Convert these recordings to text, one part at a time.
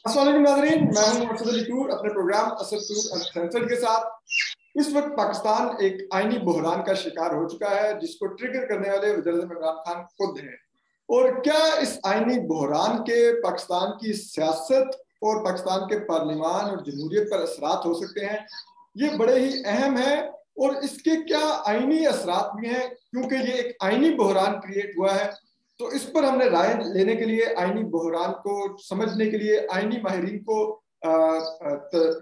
السلام علیکم ناظرین، میں ہوں اسد علی ٹور اپنے پروگرام اسد ٹور انسلسل کے ساتھ۔ اس وقت پاکستان ایک آئینی بحران کا شکار ہو چکا ہے جس کو ٹریگر کرنے والے وزیر اعظم عمران خان خود ہیں۔ اور کیا اس آئینی بحران کے پاکستان کی سیاست اور پاکستان کے پارلیمان اور جمہوریت پر اثرات ہو سکتے ہیں؟ یہ بڑے ہی اہم ہے، اور اس کے کیا آئینی اثرات بھی ہیں کیونکہ یہ ایک آئینی بحران کریٹ ہوا ہے۔ تو اس پر ہم نے رائے لینے کے لیے، آئینی بحران کو سمجھنے کے لیے آئینی ماہرین کو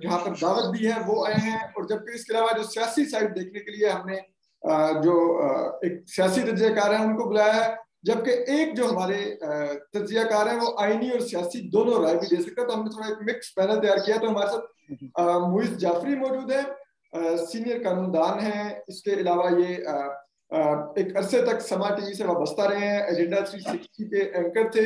جہاں پر دعوت دی ہے وہ آئے ہیں، اور جبکہ اس کے علاوہ جو سیاسی سائڈ دیکھنے کے لیے ہم نے جو ایک سیاسی تجزیہ کار ہیں ان کو بلایا ہے، جبکہ ایک جو ہمارے تجزیہ کار ہیں وہ آئینی اور سیاسی دونوں رائے بھی دے سکتا ہے۔ تو ہم نے تھوڑا ایک مکس پینل تیار کیا۔ تو ہمارے ساتھ معیز جعفری موجود ہیں، سینئر قانون دان ہیں، اس کے علاوہ یہ ایک عرصے تک سما ٹی وی سے وابستہ رہے ہیں، ایجنڈا 360 کے اینکر تھے،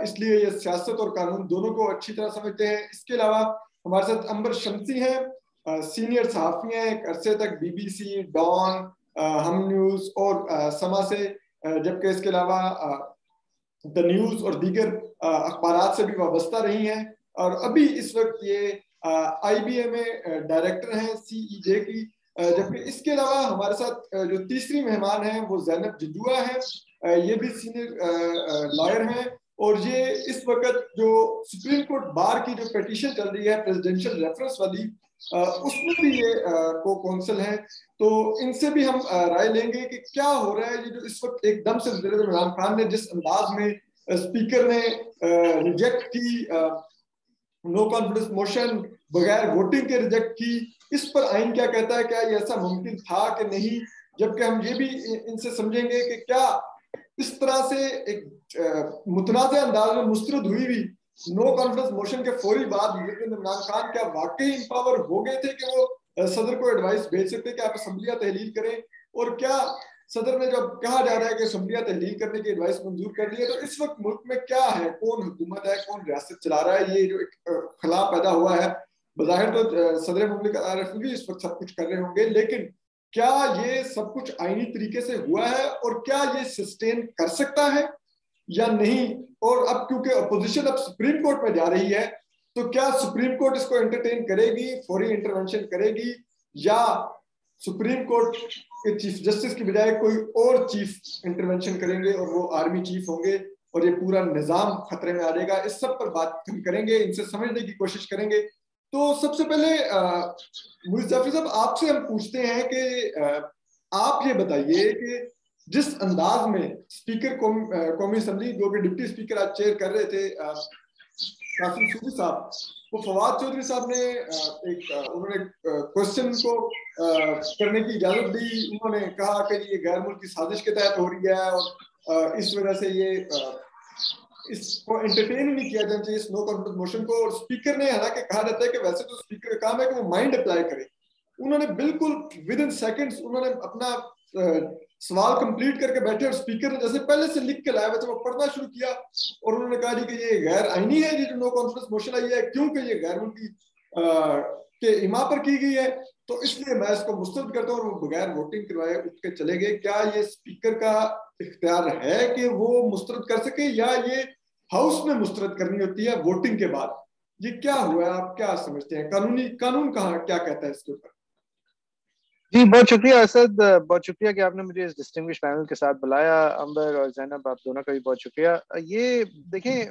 اس لیے یہ سیاست اور قانون دونوں کو اچھی طرح سمجھتے ہیں۔ اس کے علاوہ ہمارے ساتھ عنبر شمسی ہیں، سینئر صحافی ہیں، ایک عرصے تک بی بی سی، ڈان، ہم نیوز اور سما سے، جبکہ اس کے علاوہ دا نیوز اور دیگر اخبارات سے بھی وابستہ رہی ہیں، اور ابھی اس وقت یہ آئی بی اے میں ڈائریکٹر ہیں سی ای جے کی۔ جبکہ اس کے علاوہ ہمارے ساتھ جو تیسری مہمان ہیں وہ زینب جدوا ہیں، یہ بھی سینئر لائر ہیں، اور یہ اس وقت جو سپریم کورٹ بار کی جو پیٹیشن چل رہی ہے پریزیڈنشل ریفرنس والی، اس میں بھی یہ کو کونسل ہیں۔ تو ان سے بھی ہم رائے لیں گے کہ کیا ہو رہا ہے، یہ جو اس وقت ایک دم سے وزیر اعظم عمران خان نے جس انداز میں اسپیکر نے ریجیکٹ کی، نو کانفیڈنس موشن بغیر ووٹنگ کے ریجیکٹ کی، اس پر آئین کیا کہتا ہے؟ کیا یہ ایسا ممکن تھا کہ نہیں؟ جبکہ ہم یہ بھی ان سے سمجھیں گے کہ کیا اس طرح سے ایک متنازع انداز میں مسترد ہوئی بھی نو کانفیڈنس موشن کے فوری بعد عمران خان کیا واقعی امپاور ہو گئے تھے کہ وہ صدر کو ایڈوائس بھیج سکتے کہ آپ اسمبلیاں تحلیل کریں؟ اور کیا صدر نے جب کہا جا رہا ہے کہ اسمبلیاں تحلیل کرنے کی ایڈوائس منظور کر لی ہے، تو اس وقت ملک میں کیا ہے، کون حکومت ہے، کون ریاست چلا رہا ہے؟ یہ جو ایک خلا پیدا ہوا ہے، بظاہر تو صدر مملکت عارف بھی اس وقت سب کچھ کر رہے ہوں گے، لیکن کیا یہ سب کچھ آئینی طریقے سے ہوا ہے، اور کیا یہ سسٹین کر سکتا ہے یا نہیں؟ اور اب کیونکہ اپوزیشن اب سپریم کورٹ میں جا رہی ہے، تو کیا سپریم کورٹ اس کو انٹرٹین کرے گی، فوری انٹرونشن کرے گی، یا سپریم کورٹ کے چیف جسٹس کی بجائے کوئی اور چیف انٹرونشن کریں گے اور وہ آرمی چیف ہوں گے، اور یہ پورا نظام خطرے میں آ جائے گا؟ اس سب پر بات ہم کریں گے، ان سے سمجھنے کی کوشش کریں گے۔ تو سب سے پہلے معیز جعفری صاحب، آپ سے ہم پوچھتے ہیں کہ آپ یہ بتائیے کہ جس انداز میں اسپیکر قومی اسمبلی جو کہ ڈپٹی اسپیکر آج چیئر کر رہے تھے قاسم صوفی صاحب، وہ فواد چودھری صاحب نے انہوں نے کوشچن کو کرنے کی اجازت دی، انہوں نے کہا کہ یہ غیر ملکی سازش کے تحت ہو رہی ہے، اور اس وجہ سے یہ اس کو انٹرٹین ہی نہیں کیا جانا چاہیے اس نو کانفیڈنس موشن کو۔ اور اسپیکر نے، حالانکہ کہا جاتا ہے کہ ویسے تو اسپیکر کا کام ہے کہ وہ مائنڈ اپلائی کرے، انہوں نے بالکل ود ان سیکنڈز انہوں نے اپنا سوال کمپلیٹ کر کے بیٹھے، اور اسپیکر نے جیسے پہلے سے لکھ کے لائے ہوئے تھے وہ پڑھنا شروع کیا، اور انہوں نے کہا جی کہ یہ غیر آئینی ہے، یہ جو نو کانفیڈنس موشن آئی ہے کیونکہ یہ غیر ملکی کے ایما پر کی گئی ہے، تو اس لیے میں اس کو مسترد کرتا ہوں، اور وہ بغیر ووٹنگ کروائے اٹھ کے چلے گئے۔ کیا یہ اسپیکر کا اختیار ہے کہ وہ مسترد کر سکے، یا یہ ہاؤس میں مسترد کرنی ہوتی ہے ووٹنگ کے بعد؟ یہ کیا ہوا ہے، آپ کیا سمجھتے ہیں؟ قانون کہاں کیا کہتا ہے اس کے اوپر؟ جی بہت شکریہ اسد، بہت شکریہ کہ آپ نے مجھے اس ڈسٹنگوش پینل کے ساتھ بلایا۔ عنبر اور زینب، آپ دونوں کا بھی بہت شکریہ۔ یہ دیکھیں،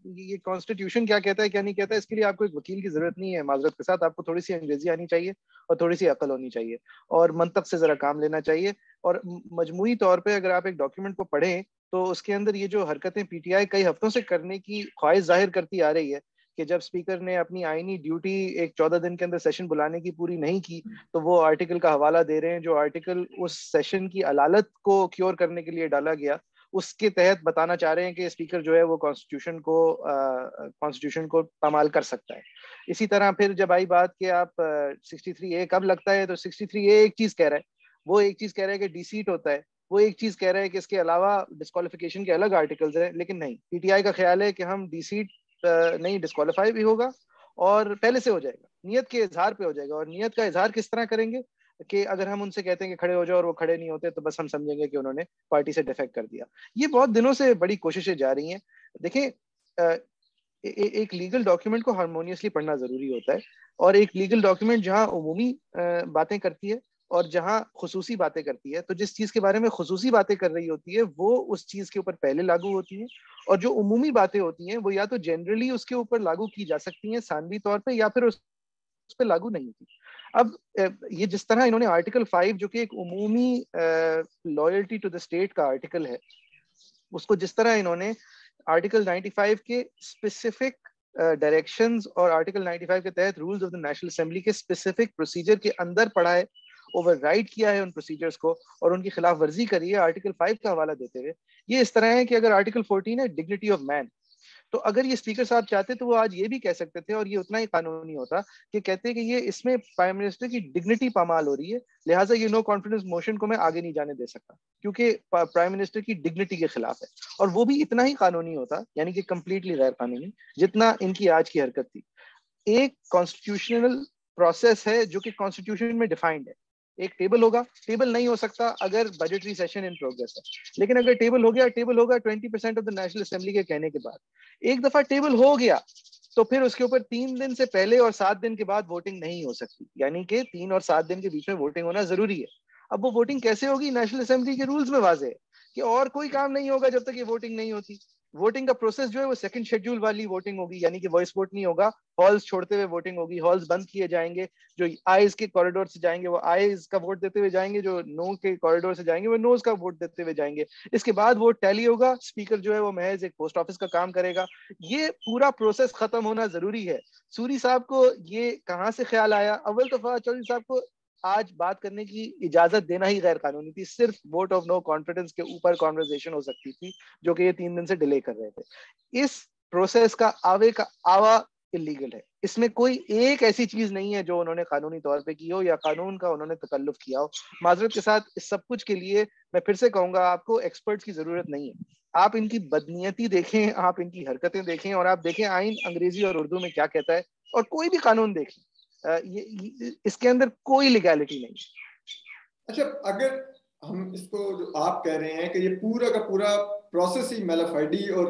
یہ کانسٹیٹیوشن کیا کہتا ہے کیا نہیں کہتا ہے، اس کے لیے آپ کو ایک وکیل کی ضرورت نہیں ہے۔ معذرت کے ساتھ آپ کو تھوڑی سی انگریزی آنی چاہیے، اور تھوڑی سی عقل ہونی چاہیے، اور منطق سے ذرا کام لینا چاہیے۔ اور مجموعی طور پہ اگر آپ ایک ڈاکیومنٹ کو پڑھیں تو اس کے اندر یہ جو حرکتیں پی ٹی آئی کئی ہفتوں سے کرنے کی خواہش ظاہر کرتی آ رہی ہے کہ جب اسپیکر نے اپنی آئینی ڈیوٹی ایک 14 دن کے اندر سیشن بلانے کی پوری نہیں کی، تو وہ آرٹیکل کا حوالہ دے رہے ہیں جو آرٹیکل اس سیشن کی علالت کو کیور کرنے کے لیے ڈالا گیا، اس کے تحت بتانا چاہ رہے ہیں کہ اسپیکر جو ہے وہ کانسٹیٹیوشن کو پامال کر سکتا ہے۔ اسی طرح پھر جب آئی بات کہ آپ 63A کب لگتا ہے، تو 63A ایک چیز کہہ رہا ہے، وہ ایک چیز کہہ رہا ہے کہ ڈی سیٹ ہوتا ہے، وہ ایک چیز کہہ رہا ہے کہ اس کے علاوہ ڈسکوالیفیکیشن کے الگ آرٹیکلز ہیں، لیکن نہیں، پی ٹی آئی کا خیال ہے کہ ہم ڈی سیٹ نہیں، ڈسکوالیفائی بھی ہوگا اور پہلے سے ہو جائے گا، نیت کے اظہار پہ ہو جائے گا۔ اور نیت کا اظہار کس طرح کریں گے کہ اگر ہم ان سے کہتے ہیں کہ کھڑے ہو جاؤ اور وہ کھڑے نہیں ہوتے، تو بس ہم سمجھیں گے کہ انہوں نے پارٹی سے ڈیفیکٹ کر دیا۔ یہ بہت دنوں سے بڑی کوششیں جا رہی ہیں۔ دیکھیں، ایک لیگل ڈاکیومنٹ کو ہارمونیسلی پڑھنا ضروری ہوتا ہے, اور ایک لیگل ڈاکیومنٹ جہاں عمومی باتیں کرتی ہے اور جہاں خصوصی باتیں کرتی ہے, تو جس چیز کے بارے میں خصوصی باتیں کر رہی ہوتی ہے وہ اس چیز کے اوپر پہلے لاگو ہوتی ہیں, اور جو عمومی باتیں ہوتی ہیں وہ یا تو جنرلی اس کے اوپر لاگو کی جا سکتی ہیں ثانوی طور پہ, یا پھر اس پہ لاگو نہیں ہوتی. اب یہ جس طرح انہوں نے آرٹیکل 5 جو کہ ایک عمومی لائلٹی ٹو دا اسٹیٹ کا آرٹیکل ہے, اس کو جس طرح انہوں نے آرٹیکل 95 کے اسپیسیفک ڈائریکشنز اور آرٹیکل 95 کے تحت rules of the National assembly کے اسپیسیفک پروسیجر کے اندر پڑھا ہے, اوور رائڈ کیا ہے ان پروسیجرز کو اور ان کی خلاف ورزی کری ہے آرٹیکل 5 کا حوالہ دیتے ہوئے, یہ اس طرح ہے کہ اگر آرٹیکل 14 ہے ڈگنیٹی آف مین, تو اگر یہ اسپیکر صاحب چاہتے تو وہ آج یہ بھی کہہ سکتے تھے, اور یہ اتنا ہی قانونی ہوتا کہ کہتے کہ یہ اس میں پرائم منسٹر کی ڈگنیٹی پامال ہو رہی ہے, لہٰذا یہ نو کانفیڈنس موشن کو میں آگے نہیں جانے دے سکتا کیونکہ پرائم منسٹر کی ڈگنیٹی کے خلاف ہے, اور وہ بھی اتنا ہی قانونی ہوتا, یعنی کہ کمپلیٹلی غیر قانونی, جتنا ان کی آج کی حرکت تھی. ایک کانسٹیٹیوشنل پروسیس ہے جو کہ کانسٹیٹیوشن میں ڈیفائنڈ ہے, ایک ٹیبل ہوگا, ٹیبل نہیں ہو سکتا اگر بجٹری سیشن ان پروگریس ہے, لیکن اگر ٹیبل ہو گیا, ٹیبل ہوگا 20% آف دا نیشنل اسمبلی کے کہنے کے بعد. ایک دفعہ ٹیبل ہو گیا تو پھر اس کے اوپر 3 دن سے پہلے اور 7 دن کے بعد ووٹنگ نہیں ہو سکتی, یعنی کہ 3 اور 7 دن کے بیچ میں ووٹنگ ہونا ضروری ہے. اب وہ ووٹنگ کیسے ہوگی؟ نیشنل اسمبلی کے رولز میں واضح ہے کہ اور کوئی کام نہیں ہوگا جب تک یہ ووٹنگ نہیں ہوتی. ووٹنگ کا پروسیس جو ہے وہ سیکنڈ شیڈول والی ووٹنگ ہوگی, یعنی کہ وائس ووٹ نہیں ہوگا, ہالز چھوڑتے ہوئے ووٹنگ ہوگی, ہالز بند کیے جائیں گے, جو آئیز کے کوریڈور سے جائیں گے وہ آئیز کا ووٹ دیتے ہوئے جائیں گے, جو نو کے کوریڈور سے جائیں گے وہ نوز کا ووٹ دیتے ہوئے جائیں گے. اس کے بعد ووٹ ٹیلی ہوگا, اسپیکر جو ہے وہ محض ایک پوسٹ آفس کا کام کرے گا. یہ پورا پروسیس ختم ہونا ضروری ہے. سوری صاحب کو یہ کہاں سے خیال آیا؟ اول تو فواد چودھری صاحب کو آج بات کرنے کی اجازت دینا ہی غیر قانونی تھی, صرف ووٹ آف نو کانفیڈنس کے اوپر کانورسیشن ہو سکتی تھی جو کہ یہ 3 دن سے ڈیلے کر رہے تھے. اس پروسیس کا آوے کا آوا اللیگل ہے, اس میں کوئی ایک ایسی چیز نہیں ہے جو انہوں نے قانونی طور پہ کی ہو یا قانون کا انہوں نے تکلف کیا ہو. معذرت کے ساتھ اس سب کچھ کے لیے میں پھر سے کہوں گا آپ کو ایکسپرٹس کی ضرورت نہیں ہے. آپ ان کی بدنیتی دیکھیں, آپ ان کی حرکتیں دیکھیں, اور آپ دیکھیں آئین انگریزی اور اردو میں کیا کہتا ہے, اور کوئی بھی قانون دیکھیں, اس کے اندر کوئی لیگیلٹی نہیں. اچھا, اگر ہم اس کو جو آپ کہہ رہے ہیں کہ یہ پورا کا پورا پروسیس ہی میلافائڈی اور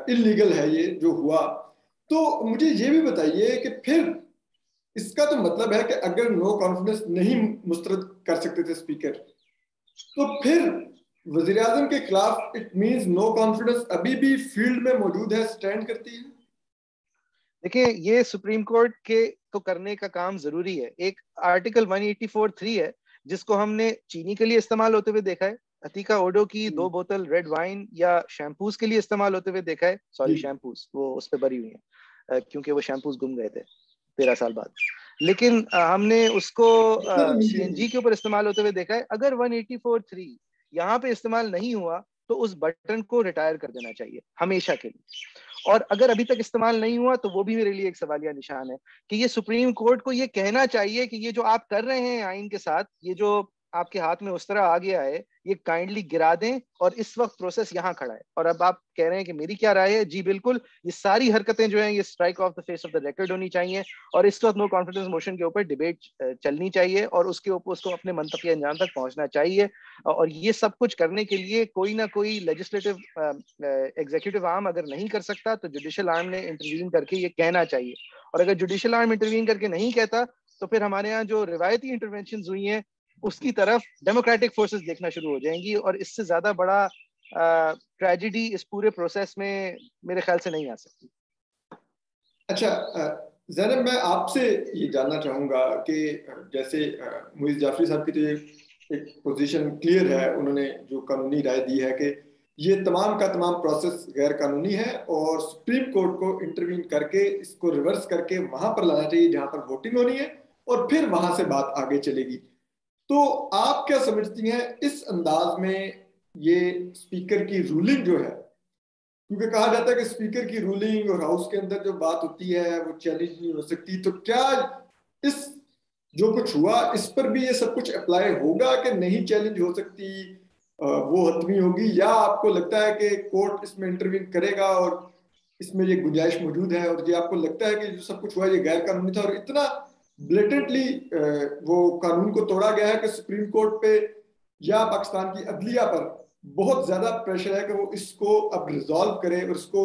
انلیگل ہے یہ جو ہوا, تو مجھے یہ بھی بتائیے کہ پھر اس کا تو مطلب ہے کہ اگر نو کانفیڈنس نہیں مسترد کر سکتے تھے اسپیکر, تو پھر وزیر اعظم کے خلاف اٹ مینز نو کانفیڈنس ابھی بھی فیلڈ میں موجود ہے, سٹینڈ کرتی ہے. دیکھیں یہ سپریم کورٹ کے تو کرنے کا کام ضروری ہے. ایک آرٹیکل 184(3) ہے جس کو ہم نے چینی کے لیے استعمال ہوتے ہوئے دیکھا ہے, عتیقہ اوڈو کی 2 بوتل ریڈ وائن یا شیمپوز کے لیے استعمال ہوتے ہوئے دیکھا ہے. سوری شیمپوز, وہ اس پہ بری ہوئی ہیں کیونکہ وہ شیمپوز گم گئے تھے 13 سال بعد. لیکن ہم نے اس کو سی این جی کے اوپر استعمال ہوتے ہوئے دیکھا ہے. اگر 184(3) یہاں پہ استعمال نہیں ہوا تو اس بٹن کو ریٹائر کر دینا چاہیے ہمیشہ کے لیے. اور اگر ابھی تک استعمال نہیں ہوا تو وہ بھی میرے لیے ایک سوالیہ نشان ہے کہ یہ سپریم کورٹ کو یہ کہنا چاہیے کہ یہ جو آپ کر رہے ہیں آئین کے ساتھ, یہ جو آپ کے ہاتھ میں اس طرح آ گیا ہے, یہ کائنڈلی گرا دیں, اور اس وقت پروسیس یہاں کھڑا ہے. اور اب آپ کہہ رہے ہیں کہ میری کیا رائے ہے؟ جی بالکل, یہ ساری حرکتیں جو ہیں یہ strike off the face of the record ہونی چاہیے, اور اس وقت نو کانفیڈنس موشن کے اوپر ڈیبیٹ چلنی چاہیے, اور اس کے اوپر اس کو اپنے منطقی انجام تک پہنچنا چاہیے. اور یہ سب کچھ کرنے کے لیے کوئی نہ کوئی لیجسلیٹو ایگزیکٹو آرم اگر نہیں کر سکتا تو جوڈیشل آرم نے انٹروین کر کے یہ کہنا چاہیے. اور اگر جوڈیشل آرم انٹروین کر کے نہیں کہتا تو پھر ہمارے ہاں جو روایتی انٹرونشنز ہوئی ہیں اس کی طرف ڈیموکریٹک فورسز دیکھنا شروع ہو جائیں گی, اور اس سے زیادہ بڑا ٹریجڈی اس پورے پروسیس میں میرے خیال سے نہیں آ سکتی. اچھا زینب, میں آپ سے یہ جاننا چاہوں گا کہ جیسے معیز جعفری صاحب کی تو ایک پوزیشن کلیئر ہے, انہوں نے جو قانونی رائے دی ہے کہ یہ تمام کا تمام پروسیس غیر قانونی ہے اور سپریم کورٹ کو انٹروین کر کے اس کو ریورس کر کے وہاں پر لانا چاہیے جہاں پر ووٹنگ ہونی ہے, اور پھر وہاں سے بات آگے چلے گی. تو آپ کیا سمجھتی ہیں اس انداز میں یہ اسپیکر کی رولنگ جو ہے, کیونکہ کہا جاتا ہے کہ اسپیکر کی رولنگ اور ہاؤس کے اندر جو بات ہوتی ہے وہ چیلنج نہیں ہو سکتی, تو کیا اس جو کچھ ہوا اس پر بھی یہ سب کچھ اپلائی ہوگا کہ نہیں چیلنج ہو سکتی, وہ حتمی ہوگی, یا آپ کو لگتا ہے کہ کورٹ اس میں انٹروین کرے گا اور اس میں یہ گنجائش موجود ہے, اور یہ آپ کو لگتا ہے کہ جو سب کچھ ہوا یہ غیر قانونی تھا اور اتنا بلیٹنٹلی وہ قانون کو توڑا گیا ہے کہ سپریم کورٹ پہ یا پاکستان کی عدلیہ پر بہت زیادہ پریشر ہے کہ وہ اس کو اب ریزالو کرے اور اس کو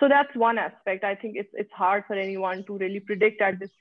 So that's one aspect. I think it's hard for anyone to really predict at this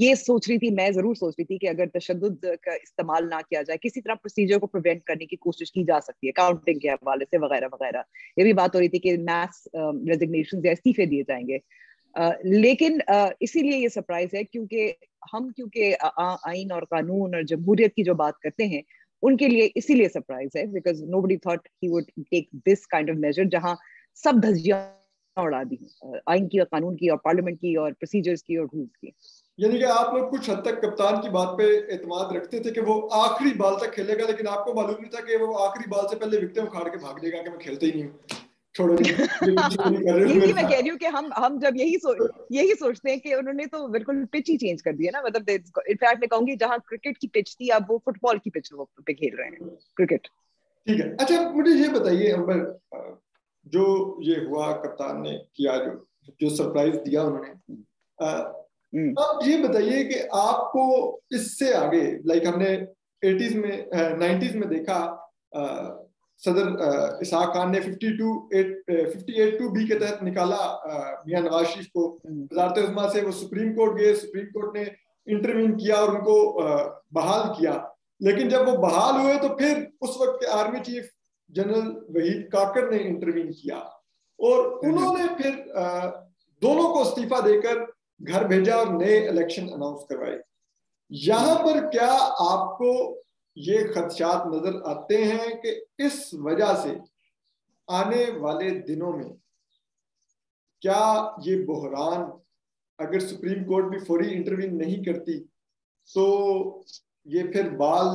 یہ سوچ رہی تھی، میں ضرور سوچ رہی تھی کہ اگر تشدد کا استعمال نہ کیا جائے، کسی طرح پروسیجر کو پریونٹ کرنے کی کوشش کی جا سکتی ہے کاؤنٹنگ کے حوالے سے وغیرہ وغیرہ. یہ بھی بات ہو رہی تھی کہ میس ریزگنیشن یا استعفے دیے جائیں گے. لیکن اسی لیے یہ سرپرائز ہے کیونکہ آئین اور قانون اور جمہوریت کی جو بات کرتے ہیں ان کے لیے اسی لیے سرپرائز ہے because nobody thought he would take this kind of measure جہاں سب دھجیاں اڑا دی آئین کی اور قانون کی اور پارلیمنٹ کی اور پروسیجرز کی اور رولز کی. یعنی کہ آپ لوگ کچھ حد تک کپتان کی بات پہ اعتماد رکھتے تھے کہ وہ آخری بال تک کھیلے گا، لیکن آپ کو معلوم نہیں تھا کہ وہ آخری بال سے پہلے وکٹیں اکھاڑ کے بھاگ جائے گا کہ میں کھیلتا ہی نہیں ہوں. یہی میں کہہ رہی ہوں کہ ہم جب یہی سوچتے ہیں کہ انہوں نے تو بالکل پچ ہی چینج کر دیا نا. مطلب انفیکٹ میں کہوں گی جہاں کرکٹ کی پچ تھی اب وہ فٹ بال کی پچ پہ کھیل رہے ہیں کرکٹ. ٹھیک ہے. اچھا مجھے یہ بتائیے امبر، جو یہ ہوا کپتان نے کیا جو سرپرائز دیا انہوں نے، اب یہ بتائیے کہ آپ کو اس سے آگے لائک ہم نے 80s میں 90s میں دیکھا صدر اسحاق خان نے 58(2)B کے تحت نکالا میاں نواز شریف کو وزارت عظمیٰ سے. وہ سپریم کورٹ گئے، سپریم کورٹ نے انٹروین کیا اور ان کو بحال کیا. لیکن جب وہ بحال ہوئے تو پھر اس وقت کے army chief general Waheed Kakar نے انٹروین کیا اور انہوں نے پھر دونوں کو استعفیٰ دے کر گھر بھیجا اور نئے الیکشن اناؤنس کروائے. یہاں پر کیا آپ کو یہ خدشات نظر آتے ہیں کہ اس وجہ سے آنے والے دنوں میں کیا یہ بحران اگر سپریم کورٹ بھی فوری انٹروین نہیں کرتی تو یہ پھر بال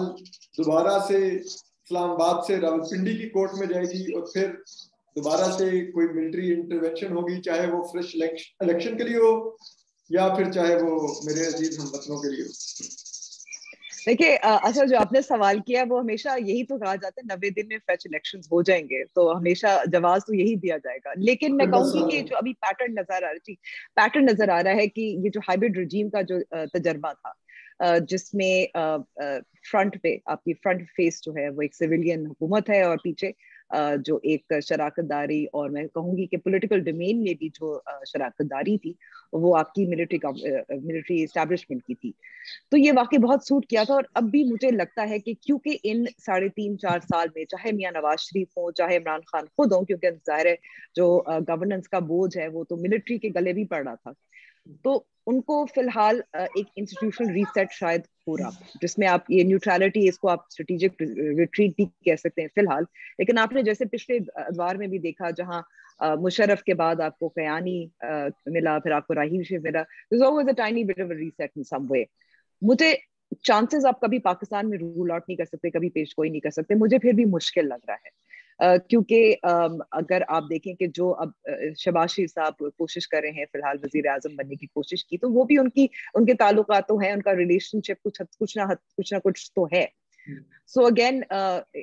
دوبارہ سے اسلام آباد سے راولپنڈی کی کورٹ میں جائے گی اور پھر دوبارہ سے کوئی ملٹری انٹروینشن ہوگی، چاہے وہ فریش الیکشن کے لیے ہو یا پھر چاہے وہ میرے عزیز ہم وطنوں کے لیے ہو؟ دیکھیے اصل جو آپ نے سوال کیا وہ ہمیشہ یہی تو کہا جاتا ہے 90 دن میں فریش الیکشنز ہو جائیں گے، تو ہمیشہ جواز تو یہی دیا جائے گا. لیکن میں کہوں گی کہ جو ابھی پیٹرن نظر آ رہا ہے کہ یہ جو ہائبرڈ رجیم کا جو تجربہ تھا جس میں فرنٹ پہ آپ کی فرنٹ فیس جو ہے وہ ایک سویلین حکومت ہے اور پیچھے جو ایک شراکت داری اور میں کہوں گی کہ پولیٹیکل ڈومین میں بھی جو شراکت داری تھی وہ آپ کی ملٹری اسٹیبلشمنٹ کی تھی. تو یہ واقعی بہت سوٹ کیا تھا. اور اب بھی مجھے لگتا ہے کہ کیونکہ ان 3.5-4 سال میں چاہے میاں نواز شریف ہوں چاہے عمران خان خود ہوں، کیونکہ ظاہر ہے جو گورننس کا بوجھ ہے وہ تو ملٹری کے گلے بھی پڑ رہا تھا، تو ان کو فی الحال ایک انسٹیٹیوشنل ریسیٹ شاید ہو رہا جس میں آپ یہ نیوٹرلٹی اس کو آپ اسٹریٹجک ریٹریٹ بھی کہہ سکتے ہیں فی الحال. لیکن آپ نے جیسے پچھلے ادوار میں بھی دیکھا جہاں مشرف کے بعد آپ کو قیانی ملا، پھر آپ کو راہیل شریف ملا، there's always a tiny bit of a reset in some way. مجھے چانسز آپ کبھی پاکستان میں رول آؤٹ نہیں کر سکتے، کبھی پیش گوئی نہیں کر سکتے، مجھے پھر بھی مشکل لگ رہا ہے کیونکہ اگر آپ دیکھیں کہ جو اب شہباز شریف صاحب کوشش کر رہے ہیں فی الحال وزیر اعظم بننے کی کوشش کی، تو وہ بھی ان کے تعلقات تو ہیں، ان کا ریلیشن شپ کچھ نہ کچھ تو ہے. So again,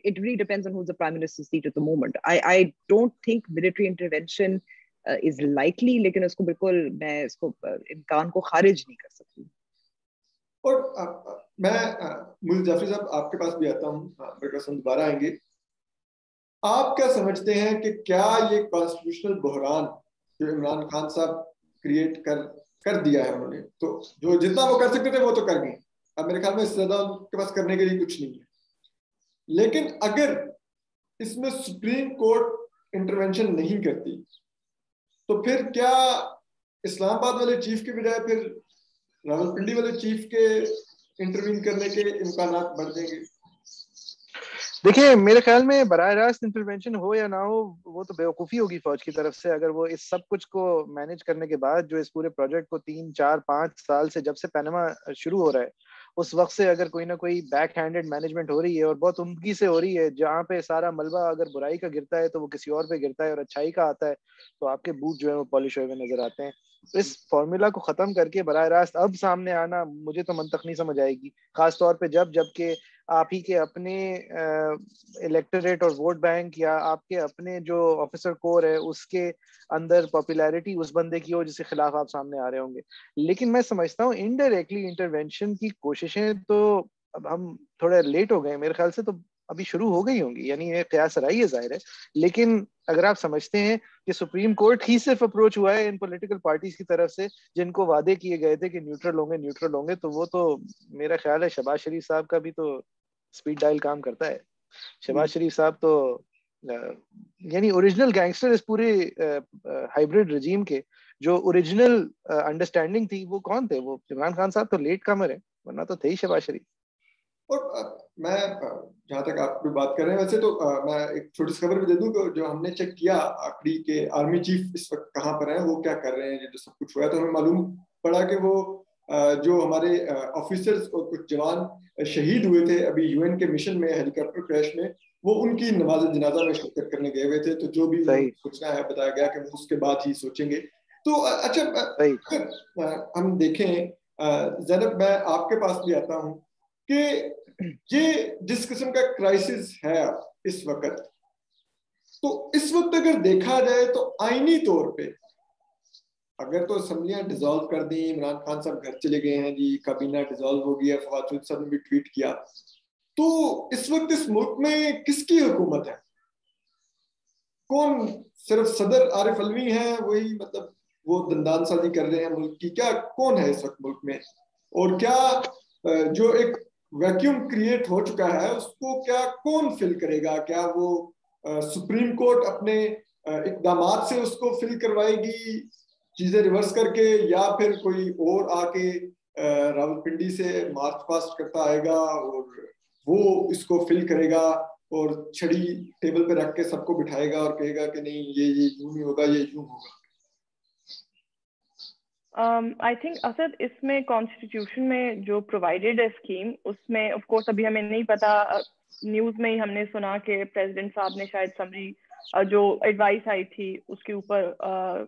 it really depends on who's the prime minister's seat at the moment. I don't think military intervention is likely, لیکن اس کو بالکل میں اس کو امکان کو خارج نہیں کر سکتی. اور میں مجھے جعفری صاحب آپ کے پاس بھی آتا ہوں، برکت دوبارہ آئیں گے. آپ کیا سمجھتے ہیں کہ کیا یہ کانسٹیٹیوشنل بحران جو عمران خان صاحب کریٹ کر دیا ہے انہوں نے، تو جو جتنا وہ کر سکتے تھے وہ تو کر گئے، اب میرے خیال میں اس سے زیادہ ان کے پاس کرنے کے لیے کچھ نہیں ہے. لیکن اگر اس میں سپریم کورٹ انٹروینشن نہیں کرتی تو پھر کیا اسلام آباد والے چیف کے بجائے پھر راولپنڈی والے چیف کے انٹروین کرنے کے امکانات بڑھ جائیں گے؟ دیکھیں میرے خیال میں براہ راست انٹروینشن ہو یا نہ ہو وہ تو بیوقوفی ہوگی فوج کی طرف سے، اگر وہ اس سب کچھ کو مینج کرنے کے بعد جو اس پورے پروجیکٹ کو 3-4-5 سال سے جب سے پینما شروع ہو رہا ہے اس وقت سے اگر کوئی نہ کوئی بیک ہینڈڈ مینجمنٹ ہو رہی ہے اور بہت عمدگی سے ہو رہی ہے، جہاں پہ سارا ملبہ اگر برائی کا گرتا ہے تو وہ کسی اور پہ گرتا ہے اور اچھائی کا آتا ہے تو آپ کے بوٹ جو ہے وہ پالش ہوئے ہوئے نظر آتے ہیں. اس فارمولا کو ختم کر کے براہ راست اب سامنے آنا مجھے تو منطق نہیں سمجھ آئے گی، خاص طور پہ جب کہ آپ ہی کے اپنے الیکٹوریٹ اور ووٹ بینک یا آپ کے اپنے جو آفیسر کور ہے اس کے اندر پاپولیرٹی اس بندے کی ہو جس کے خلاف آپ سامنے آ رہے ہوں گے. لیکن میں سمجھتا ہوں انڈائریکٹلی انٹرونشن کی کوششیں تو اب ہم تھوڑے لیٹ ہو گئے میرے خیال سے، تو ابھی شروع ہو گئی ہوں گی, یعنی یہ قیاس رائی ہے ظاہر ہے, لیکن اگر آپ سمجھتے ہیں کہ سپریم کورٹ ہی صرف اپروچ ہوا ہے ان پولیٹیکل پارٹیز کی طرف سے جن کو وعدے کیے گئے تھے کہ نیوٹرل ہوں گے, تو وہ تو میرا خیال ہے شہباز شریف صاحب کا بھی تو اسپیڈ ڈائل کام کرتا ہے. شہباز شریف صاحب تو یعنی اوریجنل گینگسٹر اس پورے ہائیبرڈ رجیم کے جو اوریجنل انڈرسٹینڈنگ تھی وہ کون تھے؟ وہ عمران خان صاحب تو لیٹ کمر ہے, ورنہ تو تھے ہی شہباز شریف. اور میں جہاں تک آپ بھی بات کر رہے ہیں ویسے تو میں ایک چھوٹی سی خبر بھی دے دوں کہ جو ہم نے چیک کیا آخری کہ آرمی چیف اس وقت کہاں پر ہیں, وہ کیا کر رہے ہیں, جو سب کچھ ہوا ہے تو ہمیں معلوم پڑا کہ وہ جو ہمارے آفیسرز اور کچھ جوان شہید ہوئے تھے ابھی یو این کے مشن میں ہیلی کاپٹر کریش میں, وہ ان کی نماز جنازہ میں شرکت کرنے گئے ہوئے تھے. تو جو بھی سوچنا ہے بتایا گیا کہ وہ اس کے بعد ہی سوچیں گے. تو اچھا ہم دیکھیں زینب, میں آپ کے پاس بھی آتا ہوں کہ یہ جس قسم کا کرائسس ہے اس وقت, تو اس وقت اگر دیکھا جائے تو آئینی طور پہ اگر تو اسمبلیاں ڈیزالو کر دیں, عمران خان صاحب گھر چلے گئے ہیں جی, کابینہ ڈیزالو ہو گیا, فواد چودھری صاحب نے بھی ٹویٹ کیا, تو اس وقت اس ملک میں کس کی حکومت ہے؟ کون؟ صرف صدر عارف علوی ہیں, وہی مطلب وہ دندان سازی کر رہے ہیں ملک کی, کیا کون ہے اس وقت ملک میں؟ اور کیا جو ایک ویکیوم کریٹ ہو چکا ہے اس کو کیا کون فل کرے گا؟ کیا وہ سپریم کورٹ اپنے اقدامات سے اس کو فل کروائے گی چیزیں ریورس کر کے, یا پھر کوئی اور آ کے راولپنڈی سے مارچ پاسٹ کرتا آئے گا اور وہ اس کو فل کرے گا اور چھڑی ٹیبل پہ رکھ کے سب کو بٹھائے گا اور کہے گا کہ نہیں یہ یوں ہی ہوگا, یہ یوں ہوگا؟ آئی تھنک اسد اس میں کانسٹیٹیوشن میں جو پرووائڈیڈ ہے اسکیم, اس میں آف کورس ابھی ہمیں نہیں پتا, نیوز میں ہی ہم نے سنا کہ پریزیڈنٹ صاحب نے شاید سمری جو ایڈوائس آئی تھی اس کے اوپر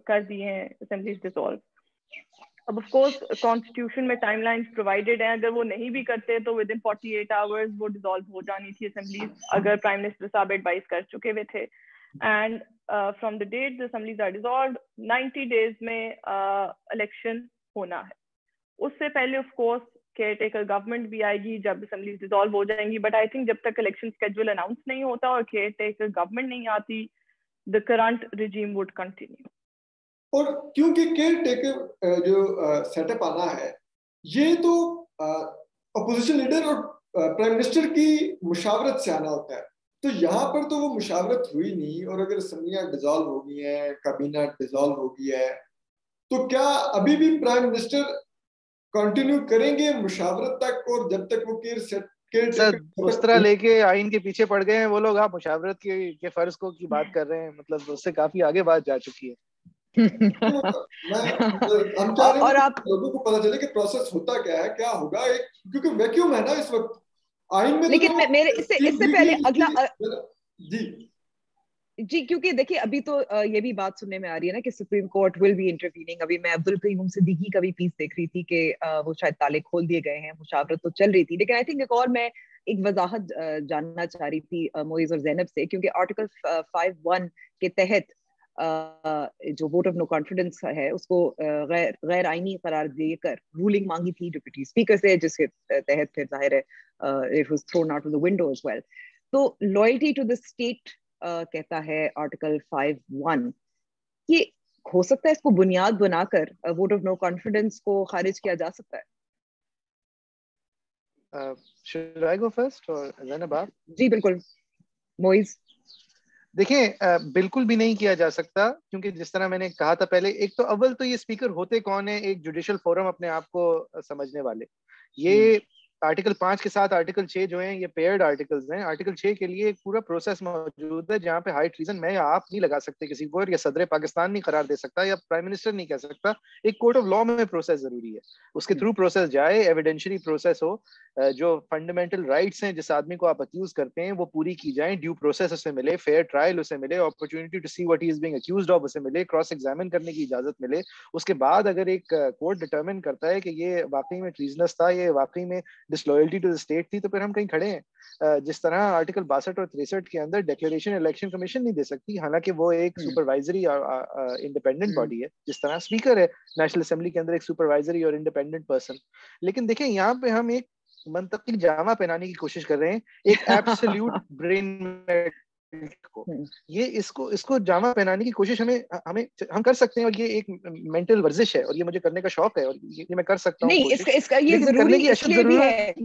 کر دی ہیں اسمبلیز ڈیزالو. اب آف کورس کانسٹیٹیوشن میں ٹائم لائنز پرووائڈیڈ ہیں, اگر وہ نہیں بھی کرتے تو ود ان 48 آورز وہ ڈیزالو ہو جانی تھی اسمبلیز, اگر پرائم منسٹر صاحب ایڈوائز کر چکے ہوئے تھے. And from the date the assemblies are dissolved 90 days میں الیکشن ہونا ہے. اس سے پہلے of course care taker government بھی آئے گی جب اسمبلیز ڈیزالو ہو جائیں گی, بٹ آئی تھنک جب تک الیکشن اسکیڈول اناؤنس نہیں ہوتا اور کیئر ٹیکر گورنمنٹ نہیں آتی, the current regime would continue. اور کیونکہ کیئر ٹیکر جو سیٹ اپ آنا ہے یہ تو اپوزیشن لیڈر اور پرائم منسٹر کی مشاورت سے آنا ہوتا ہے, تو یہاں پر تو وہ مشاورت ہوئی نہیں, اور اگر اسمبلیاں ڈیزالو ہو گئی ہیں, کابینہ ڈیزالو ہو گئی ہے, تو کیا ابھی بھی پرائم منسٹر کنٹینیو کریں گے مشاورت تک, اور جب تک وہ اس طرح لے کے آئین کے پیچھے پڑ گئے ہیں وہ لوگ, آپ مشاورت کے فرض کو کی بات کر رہے ہیں, مطلب اس سے کافی آگے بات جا چکی ہے. ہم چاہ رہے ہیں کہ لوگوں کو پتا چلے کہ پروسیس ہوتا کیا ہے, کیا ہوگا, کیونکہ ویکیوم ہے نا اس وقت آئین میں. لیکن میرے اس سے پہلے اگلا جی کیونکہ دیکھیے ابھی تو یہ بھی بات سننے میں آ رہی ہے نا کہ supreme court will be interfering. ابھی میں عبدالقیوم صدیقی کا بھی پیس دیکھ رہی تھی کہ وہ شاید تالے کھول دیے گئے ہیں, مشاورت تو چل رہی تھی. لیکن آئی تھنک ایک اور میں ایک وضاحت جاننا چاہ رہی تھی معیز اور زینب سے, کیونکہ آرٹیکل 5(1) کے تحت جو ووٹ آف نو کانفیڈنس ہے اس کو غیر آئینی قرار دے کر رولنگ مانگی تھی ڈپٹی اسپیکر سے, جس کے تحت پھر ظاہر ہے it was thrown out of the window as well. تو loyalty to the state کہتا ہے آرٹیکل 5(1), یہ ہو سکتا ہے اس کو بنیاد بنا کر ووٹ آف نو کانفیڈنس کو خارج کیا جا سکتا ہے. Should I go first or Zainab آپ؟ جی بالکل معیز. دیکھیں بالکل بھی نہیں کیا جا سکتا, کیونکہ جس طرح میں نے کہا تھا پہلے, ایک تو اول تو یہ اسپیکر ہوتے کون ہیں, ایک جوڈیشل فورم اپنے آپ کو سمجھنے والے. یہ آرٹیکل 5 کے ساتھ آرٹیکل 6 جو ہیں یہ پیئرڈ آرٹیکلز ہیں. آرٹیکل 6 کے لیے ایک پورا پروسیس موجود ہے جہاں پہ ہائی ٹریزن میں آپ نہیں لگا سکتے کسی کو, یا صدر پاکستان نہیں قرار دے سکتا, یا پرائم منسٹر نہیں کہہ سکتا. ایک کورٹ آف لا میں پروسیس ضروری ہے, اس کے تھرو پروسیس جائے, ایویڈینشری پروسیس ہو, جو فنڈامنٹل رائٹس ہیں جس آدمی کو آپ اکیوز کرتے ہیں وہ پوری کی جائیں, ڈیو پروسیس اسے ملے, فیئر ٹرائل اسے ملے, opportunity to see what he is being accused of اسے ملے, کراس ایگزامن کرنے کی اجازت ملے. اس کے بعد اگر ایک کورٹ ڈٹرمن کرتا ہے کہ یہ واقعی میں ٹریزنس تھا, یہ واقعی میں ڈسلوئلٹی ٹو دی اسٹیٹ تھی, تو پھر ہم کہیں کھڑے ہیں. جس طرح آرٹیکل 62 اور 63 کے اندر ڈیکلیریشن الیکشن کمیشن نہیں دے سکتی, حالانکہ وہ ایک سپروائزری اور انڈیپینڈنٹ باڈی ہے, جس طرح اسپیکر ہے نیشنل اسمبلی کے اندر ایک سپروائزری اور انڈیپینڈنٹ پرسن. لیکن دیکھیں یہاں پہ ہم ایک منطقی جامہ پہنانے کی کوشش کر رہے ہیں ایک ایبسلیوٹ برین کو. یہ اس کو جامہ پہنانے کی کوشش ہم کر سکتے ہیں, اور یہ ایک مینٹل ورزش ہے, اور یہ مجھے کرنے کا شوق ہے, اور یہ میں کر سکتا ہوں کوشش. اس کا یہ لیکن کرنے کی اشد ضرورت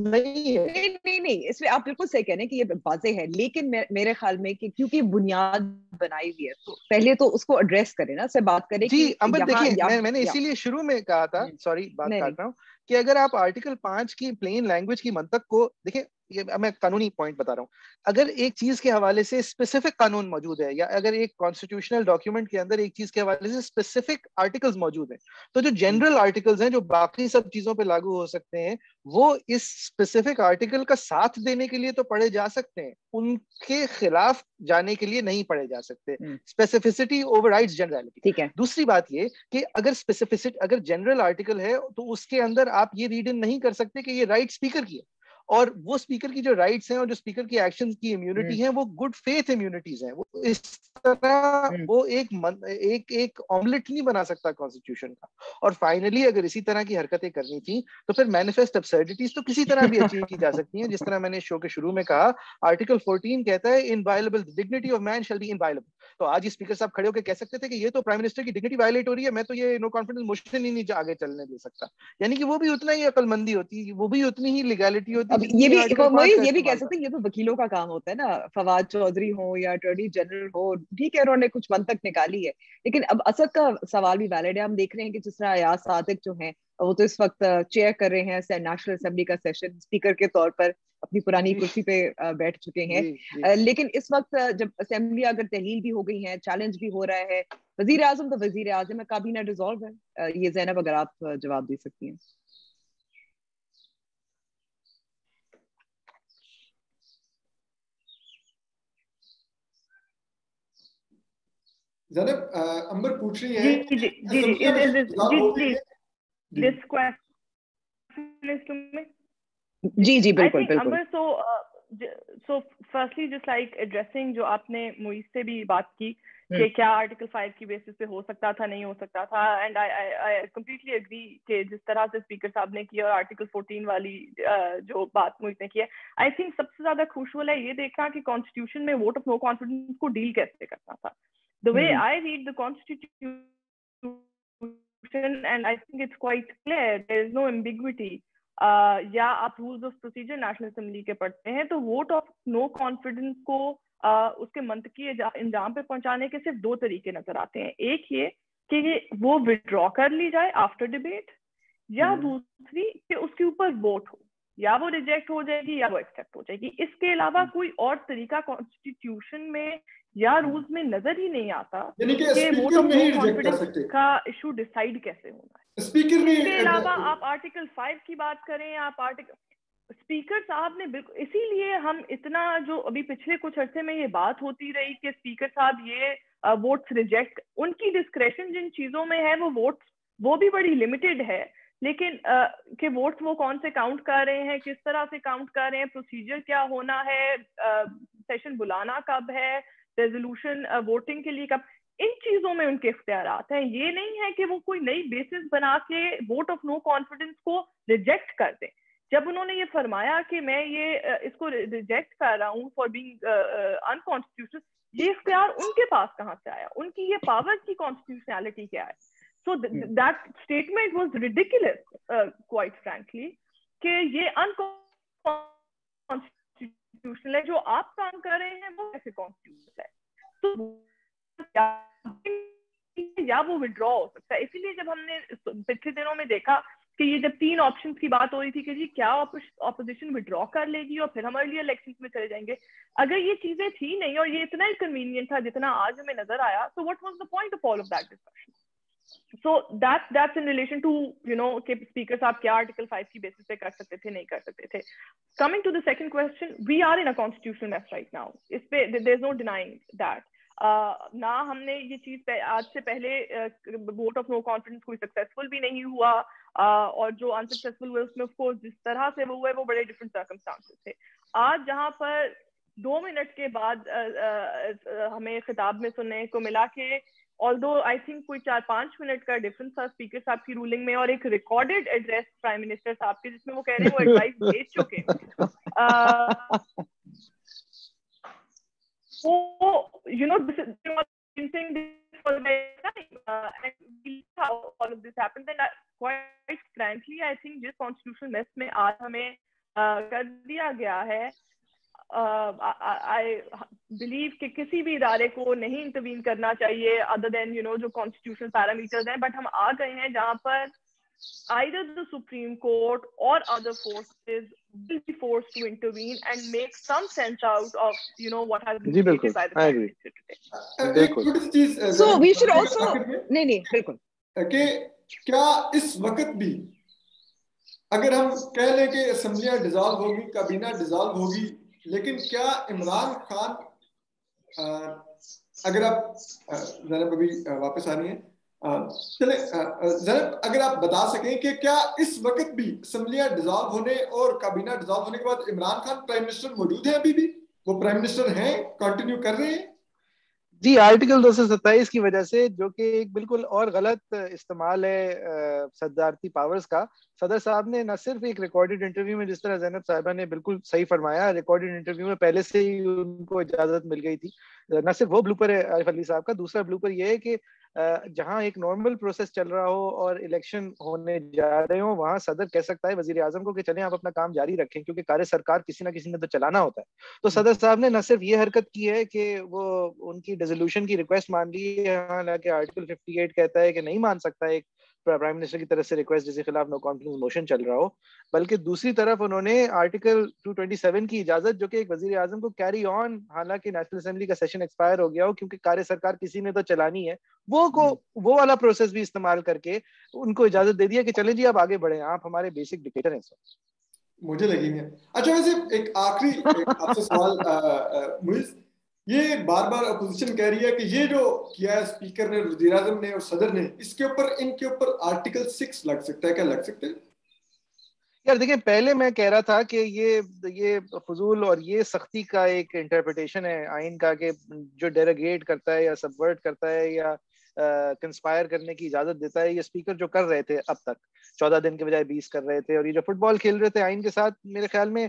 نہیں ہے. نہیں, اس میں آپ بالکل صحیح کہہ رہے ہیں کہ یہ واضح ہے, لیکن میرے خیال میں کہ کیونکہ بنیاد بنائی ہوئی ہے تو پہلے تو اس کو ایڈریس کریں نا, سے بات کریں. جی امبر دیکھیں, میں نے اسی لیے شروع میں کہا تھا, سوری بات کاٹ رہا ہوں, کہ اگر آپ آرٹیکل 5 کی پلین لینگویج کی منطق کو دیکھیں, یہ میں قانونی پوائنٹ بتا رہا ہوں, اگر ایک چیز کے حوالے سے اسپیسیفک قانون موجود ہے, یا اگر ایک کانسٹیٹیوشنل ڈاکیومنٹ کے اندر ایک چیز کے حوالے سے اسپیسیفک آرٹیکلز موجود ہیں, تو جو جنرل آرٹیکلز ہیں جو باقی سب چیزوں پہ لاگو ہو سکتے ہیں, وہ اس اسپیسیفک آرٹیکل کا ساتھ دینے کے لیے تو پڑھے جا سکتے ہیں, ان کے خلاف جانے کے لیے نہیں پڑھے جا سکتے. Specificity over rides generality. ٹھیک ہے. دوسری بات یہ کہ اگر جنرل آرٹیکل ہے تو اس کے اندر آپ یہ ریڈ ان نہیں کر سکتے کہ یہ رائٹ اسپیکر کی ہے, اور وہ اسپیکر کی جو رائٹس ہیں اور جو اسپیکر کی ایکشن کی امیونٹی ہیں وہ گڈ فیتھ امیونٹیز ہیں. وہ اس طرح وہ ایک آملیٹ نہیں بنا سکتا کانسٹیٹیوشن کا. اور فائنلی اگر اسی طرح کی حرکتیں کرنی تھیں تو پھر مینیفیسٹ ابسرڈیٹیز تو کسی طرح بھی اچیو کی جا سکتی ہیں. جس طرح میں نے شو کے شروع میں کہا, آرٹیکل 14 کہتا ہے inalienable dignity of man shall be inalienable. تو آج اسپیکر صاحب کھڑے ہو کے کہہ سکتے تھے کہ یہ تو پرائم منسٹر کی ڈگنیٹی وائلیٹ ہو رہی ہے, میں تو یہ نو کانفیڈنس موشن ہی نہیں آگے چلنے دے سکتا. یعنی کہ وہ بھی اتنا ہی عقل مندی ہوتی, وہ بھی اتنی ہی لیگیلٹی ہوتی. اب یہ بھی کہہ سکتے ہیں یہ تو وکیلوں کا کام ہوتا ہے نا, فواد چودھری ہو یا اٹارنی جنرل ہو, ٹھیک ہے انہوں نے کچھ منطق نکالی ہے, لیکن اب اسد کا سوال بھی ویلڈ ہے. ہم دیکھ رہے ہیں کہ جس طرح ایاز صادق جو ہیں وہ تو اس وقت چیئر کر رہے ہیں نیشنل اسمبلی کا سیشن, اسپیکر کے طور پر اپنی پرانی کرسی پہ بیٹھ چکے ہیں. لیکن اس وقت جب اسمبلی اگر تحلیل بھی ہو گئی ہے, چیلنج بھی ہو رہا ہے, وزیر اعظم تو وزیر اعظم ہے, کابینہ ڈیزالو ہے. یہ زینب اگر آپ جواب دے سکتی ہیں. زینب, امبر پوچھ رہی ہے جی بالکل بالکل. So firstly just like addressing جو آپ نے معیز سے بھی بات کی کہ کیا آرٹیکل 5 کی بیسس پہ ہو سکتا تھا, نہیں ہو سکتا تھا, اینڈ I completely agree کہ جس طرح سے اسپیکر صاحب نے کیا, آرٹیکل 14 والی جو بات معیز نے کی ہے, I think سب سے زیادہ کروشل ہے یہ دیکھنا کہ کانسٹیٹیوشن میں ووٹ آف نو کانفیڈنس کو ڈیل کیسے کرنا تھا. The way I read the constitution and I think it's quite clear, there is no ambiguity. یا آپ rules of procedure national assembly کے پڑھتے ہیں تو ووٹ آف نو کانفیڈنس کو اس کے منطقی انجام پہ پہنچانے کے صرف 2 طریقے نظر آتے ہیں. ایک یہ کہ وہ ودرا کر لی جائے آفٹر ڈیبیٹ, یا دوسری کہ اس کے اوپر ووٹ ہو, یا وہ ریجیکٹ ہو جائے گی یا وہ ایکسیپٹ ہو جائے گی. اس کے علاوہ کوئی اور طریقہ کانسٹیٹیوشن میں یا رولز میں نظر ہی نہیں آتا کہ ووٹ آف نو کانفیڈنس کا ایشو ڈیسائیڈ کیسے ہونا ہے. اس کے علاوہ آپ آرٹیکل 5 کی بات کریں, آپ اسپیکر صاحب نے بالکل, اسی لیے ہم اتنا جو ابھی پچھلے کچھ عرصے میں یہ بات ہوتی رہی کہ اسپیکر صاحب یہ ووٹس ریجیکٹ, ان کی ڈسکریشن جن چیزوں میں ہے وہ ووٹس وہ بھی بڑی لمیٹڈ ہے, لیکن کہ ووٹس وہ کون سے کاؤنٹ کر رہے ہیں, کس طرح سے کاؤنٹ کر رہے ہیں, پروسیجر کیا ہونا ہے, سیشن بلانا کب ہے, ریزولوشن ووٹنگ کے لیے کب, ان چیزوں میں ان کے اختیارات ہیں. یہ نہیں ہے کہ وہ کوئی نئی بیسس بنا کے ووٹ آف نو کانفیڈنس کو ریجیکٹ کر دیں. جب انہوں نے یہ فرمایا کہ میں یہ اس کو ریجیکٹ کر رہا ہوں فار بینگ انکانسٹیٹیوشنل, یہ اختیار ان کے پاس کہاں سے آیا, ان کی یہ پاور کی کانسٹیٹیوشنلٹی کیا ہے. So that statement was ridiculous quite frankly کہ یہ انکانسٹیٹیوشنل ہے, جو آپ کام کر رہے ہیں وہ کیسے کانسٹیٹیوشنل ہے. تو یا وہ ودرا ہو سکتا ہے. اسی لیے جب ہم نے پچھلے دنوں میں دیکھا کہ یہ جب 3 آپشنز کی بات ہو رہی تھی کہ جی کیا اپوزیشن ودرا کر لے گی اور پھر ہم ارلی الیکشنز میں چلے جائیں گے, اگر یہ چیزیں تھی نہیں اور یہ اتنا ہی کنوینئنٹ تھا جتنا آج ہمیں نظر آیا, تو what was the point of all of that discussion. So that's in relation to کہ اسپیکر صاحب کیا آرٹیکل 5 کی بیسس پہ کر سکتے تھے, نہیں کر سکتے تھے. Coming to the second question, we are in a constitutional mess right now. اس پہ there's no denying that. نہ ہم نے یہ چیز آج سے پہلے ووٹ آف نو کانفیڈنس کوئی سکسیسفل بھی نہیں ہوا, اور جو انسکسیسفل ہوئے اس میں آف کورس جس طرح سے وہ ہوئے وہ بڑے ڈفرینٹ سرکمسٹانسز تھے. آج جہاں پر 2 منٹ کے بعد ہمیں خطاب میں سننے کو ملا کہ although I think کوئی 4-5 منٹ کا ڈفرنس تھا اسپیکر صاحب کی رولنگ میں اور ایک ریکارڈیڈ ایڈریس پرائم منسٹر صاحب کے جس میں وہ کہہ رہے ہیں وہ ایڈوائس بھیج چکے you know this is saying this for the time and how all of this happened. Then quite frankly I think جس constitutional mess میں آج ہمیں کر دیا گیا ہے I believe کہ کسی بھی ادارے کو نہیں انٹروین کرنا چاہیے other than you know جو constitutional parameters ہیں, but ہم آ گئے ہیں جہاں پر either the Supreme Court or other forces will be forced to intervene and make some sense out of you know what has been created by the Prime Minister today. So we should also نہیں بالکل کہ کیا اس وقت بھی اگر ہم کہہ لیں کہ اسمبلیاں ڈیزالو ہوگی, کابینہ ڈیزالو ہوگی, لیکن کیا عمران خان اگر آپ زینب ابھی واپس آ رہی ہیں چلے زینب اگر آپ بتا سکیں کہ کیا اس وقت بھی اسمبلیاں ڈیزالو ہونے اور کابینہ ڈیزالو ہونے کے بعد عمران خان پرائم منسٹر موجود ہیں, ابھی بھی وہ پرائم منسٹر ہیں, کنٹینیو کر رہے ہیں؟ جی آرٹیکل 227 کی وجہ سے, جو کہ ایک بالکل اور غلط استعمال ہے صدارتی پاورز کا. صدر صاحب نے نہ صرف ایک ریکارڈڈ انٹرویو میں, جس طرح زینب صاحبہ نے بالکل صحیح فرمایا, ریکارڈڈ انٹرویو میں پہلے سے ہی ان کو اجازت مل گئی تھی. نہ صرف وہ بلوپر ہے عارف علی صاحب کا, دوسرا بلوپر یہ ہے کہ جہاں ایک نارمل پروسیس چل رہا ہو اور الیکشن ہونے جا رہے ہوں, وہاں صدر کہہ سکتا ہے وزیر اعظم کو کہ چلیں آپ اپنا کام جاری رکھیں, کیونکہ کار سرکار کسی نہ کسی نے تو چلانا ہوتا ہے. تو صدر صاحب نے نہ صرف یہ حرکت کی ہے کہ وہ ان کی ڈیزولوشن کی ریکویسٹ مان لی ہے, حالانکہ آرٹیکل 58 کہتا ہے کہ نہیں مان سکتا ایک پرائم منسٹر کی طرف سے ریکویسٹ جس کے خلاف نو کانفیڈنس موشن چل رہا ہو, بلکہ دوسری طرف انہوں نے آرٹیکل 227 کی اجازت, جو کہ ایک وزیر اعظم کو کیری آن, حالانکہ نیشنل اسمبلی کا سیشن ایکسپائر ہو گیا ہو کیونکہ کار سرکار کسی نے تو چلانی ہے, وہ والا پروسیس بھی استعمال کر کے ان کو اجازت دے دیا کہ چلیں جی آپ آگے بڑھیں, آپ ہمارے بیسک ڈکٹیٹر ہیں. مجھے لگیں گے. اچھا ویسے ایک آخری آپ سے سوال معیز, یہ بار بار اپوزیشن کہہ رہی ہے کہ یہ جو کیا ہے اسپیکر نے, وزیر اعظم نے اور صدر نے, اس کے اوپر ان کے اوپر آرٹیکل 6 لگ سکتا ہے, کیا لگ سکتا ہے؟ یار دیکھیں, پہلے میں کہہ رہا تھا کہ یہ فضول اور یہ سختی کا ایک انٹرپریٹیشن ہے آئین کا, کہ جو ڈیروگیٹ کرتا ہے یا سبورٹ کرتا ہے یا کنسپائر کرنے کی اجازت دیتا ہے. یہ اسپیکر جو کر رہے تھے اب تک 14 دن کے بجائے 20 کر رہے تھے, اور یہ جو فٹ بال کھیل رہے تھے آئین کے ساتھ, میرے خیال میں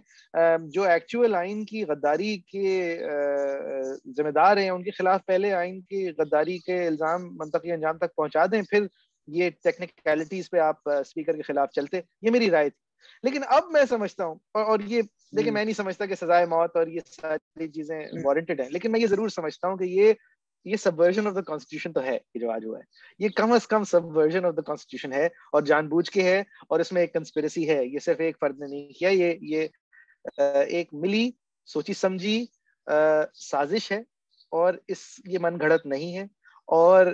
جو ایکچوئل آئین کی غداری کے ذمہ دار ہیں ان کے خلاف پہلے آئین کی غداری کے الزام منطقی انجام تک پہنچا دیں, پھر یہ ٹیکنیکلٹیز پہ آپ اسپیکر کے خلاف چلتے. یہ میری رائے تھی. لیکن اب میں سمجھتا ہوں, اور یہ دیکھیں میں نہیں سمجھتا کہ سزائے موت اور یہ ساری چیزیں وارنٹڈ ہیں, لیکن میں یہ ضرور سمجھتا ہوں کہ یہ سبورژن آف دا کانسٹیٹیوشن تو ہے, یہ جو آج ہوا ہے یہ کم از کم سبورژن آف دا کانسٹیٹیوشن ہے, اور جان بوجھ کے ہے, اور اس میں ایک کنسپریسی ہے. یہ صرف ایک فرد نے نہیں کیا, یہ ایک ملی سوچی سمجھی سازش ہے, اور یہ من گھڑت نہیں ہے, اور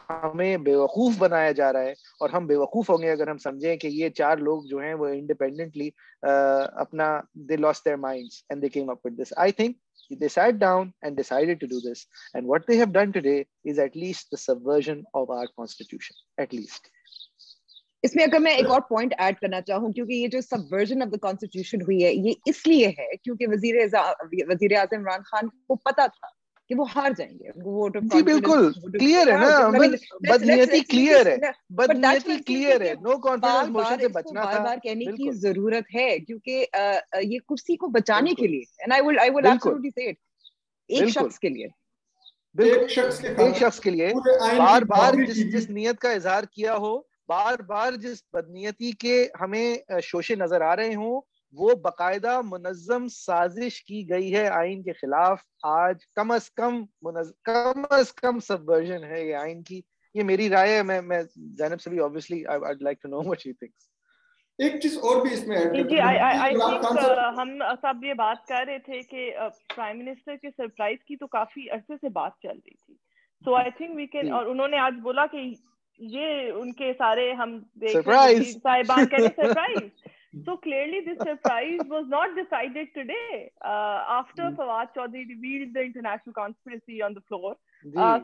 ہمیں بیوقوف بنایا جا رہا ہے. اور ہم بیوقوف ہوں گے اگر ہم سمجھیں کہ یہ 4 لوگ جو ہیں وہ انڈیپینڈنٹلی اپنا they lost their minds and they came up with this. I think they sat down and decided to do this, and what they have done today is at least the subversion of our constitution, at least. اس میں اگر میں ایک اور point add کرنا چاہوں, کیونکہ یہ جو سبورژن آف دا کانسٹیٹیوشن ہوئی ہے یہ اس لیے ہے کیونکہ وزیر اعظم عمران خان کو پتا تھا کہ وہ ہار جائیں گے. جی بالکل کلیئر ہے نا, بدنیتی کلیئر ہے, بدنیتی کلیئر ہے, نو کانفیڈنس موشن سے بچنا تھا. بار بار کہنے کی ضرورت ہے کیونکہ یہ کرسی کو بچانے کے لیے, and I will absolutely say it, ایک شخص کے لیے, ایک شخص کے لیے بار بار جس نیت کا اظہار کیا ہو, بار بار جس بدنیتی کے ہمیں شوشے نظر آ رہے ہوں, وہ باقاعدہ منظم سازش کی گئی ہے آئین کے خلاف. آج کم از کم سبورژن ہے یہ آئین کی. یہ میری رائے ہے. میں زینب سے بھی obviously I'd like to know what she thinks. ایک چیز اور بھی اس میں ایڈ کرتے ہیں. I think ہم سب یہ بات کر رہے تھے کہ پرائم منسٹر کے سرپرائز کی تو کافی عرصے سے بات چل رہی تھی. So I think we can, اور انہوں نے آج بولا کہ یہ ان کے سارے ہم دیکھ صاحبان کہتے surprise. So clearly this surprise was not decided today after Fawad Chaudhry revealed the international conspiracy on the floor.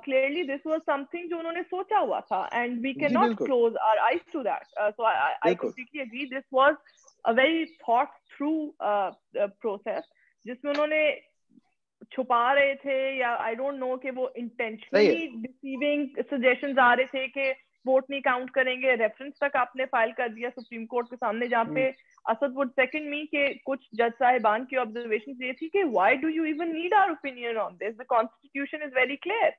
Clearly this was something جو انہوں نے سوچا ہوا تھا, and we cannot close our eyes to that. So I completely agree, this was a very thought through process جس میں انہوں نے چھپا رہے تھے یا آئی ڈونٹ نو کہ وہ انٹینشنلی ڈیسیونگ سجیشنز آ رہے تھے کہ ووٹ نہیں کاؤنٹ کریں گے. ریفرنس تک آپ نے فائل کر دیا سپریم کورٹ کے سامنے جہاں پہ اسد وڈ سیکنڈ می کہ کچھ جج صاحبان کی آبزرویشن یہ تھی کہ why do you even need our opinion on this, the constitution is very clear.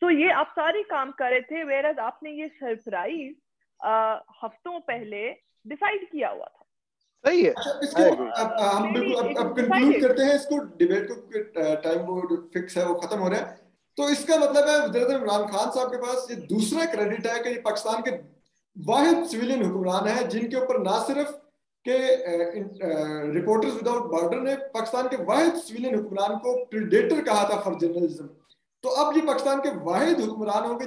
تو یہ آپ ساری کام کر رہے تھے, ویئر ایز آپ نے یہ سرپرائز ہفتوں پہلے ڈیسائیڈ کیا ہوا تھا. صحیح ہے. اس کو ہم بالکل اب کنکلوڈ کرتے ہیں اس کو, ڈیبیٹ کو ٹائم وہ فکس ہے وہ ختم ہو رہا ہے. تو اس کا مطلب ہے وزیر اعظم عمران خان صاحب کے پاس یہ دوسرا کریڈٹ ہے کہ یہ پاکستان کے واحد سویلین حکمران ہیں جن کے اوپر نہ صرف کہ رپورٹرز وداؤٹ بارڈر نے پاکستان کے واحد سویلین حکمران کو پریڈیٹر کہا تھا فار جرنلزم, تو اب یہ پاکستان کے واحد حکمران ہوں گے